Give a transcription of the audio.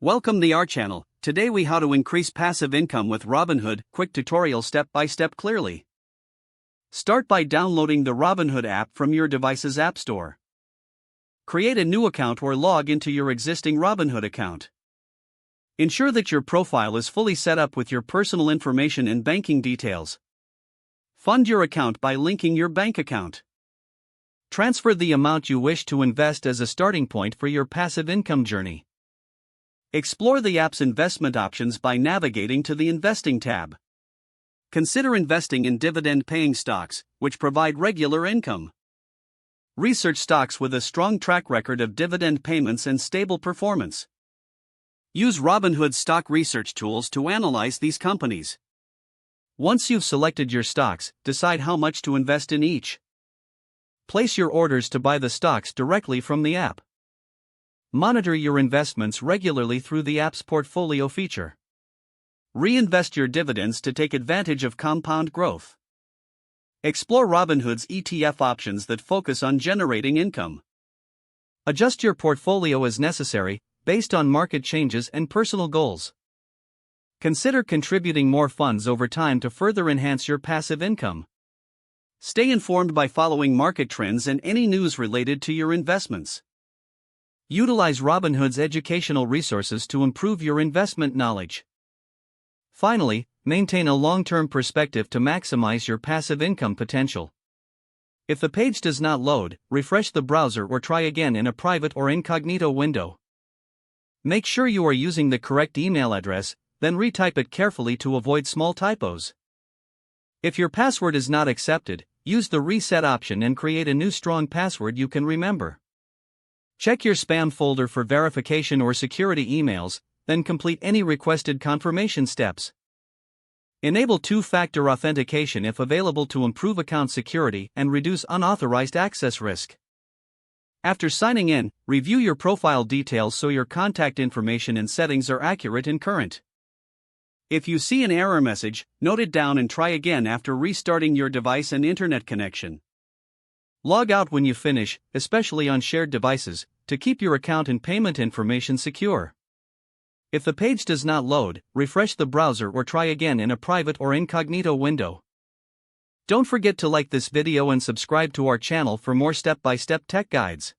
Welcome to our channel. Today we how to increase passive income with Robinhood. Quick tutorial step by step clearly. Start by downloading the Robinhood app from your device's app store. Create a new account or log into your existing Robinhood account. Ensure that your profile is fully set up with your personal information and banking details. Fund your account by linking your bank account. Transfer the amount you wish to invest as a starting point for your passive income journey. Explore the app's investment options by navigating to the Investing tab. Consider investing in dividend-paying stocks, which provide regular income. Research stocks with a strong track record of dividend payments and stable performance. Use Robinhood's stock research tools to analyze these companies. Once you've selected your stocks, decide how much to invest in each. Place your orders to buy the stocks directly from the app. Monitor your investments regularly through the app's portfolio feature. Reinvest your dividends to take advantage of compound growth. Explore Robinhood's ETF options that focus on generating income. Adjust your portfolio as necessary, based on market changes and personal goals. Consider contributing more funds over time to further enhance your passive income. Stay informed by following market trends and any news related to your investments. Utilize Robinhood's educational resources to improve your investment knowledge. Finally, maintain a long-term perspective to maximize your passive income potential. If the page does not load, refresh the browser or try again in a private or incognito window. Make sure you are using the correct email address, then retype it carefully to avoid small typos. If your password is not accepted, use the reset option and create a new strong password you can remember. Check your spam folder for verification or security emails, then complete any requested confirmation steps. Enable two-factor authentication if available to improve account security and reduce unauthorized access risk. After signing in, review your profile details so your contact information and settings are accurate and current. If you see an error message, note it down and try again after restarting your device and internet connection. Log out when you finish, especially on shared devices, to keep your account and payment information secure. If the page does not load, refresh the browser or try again in a private or incognito window. Don't forget to like this video and subscribe to our channel for more step-by-step tech guides.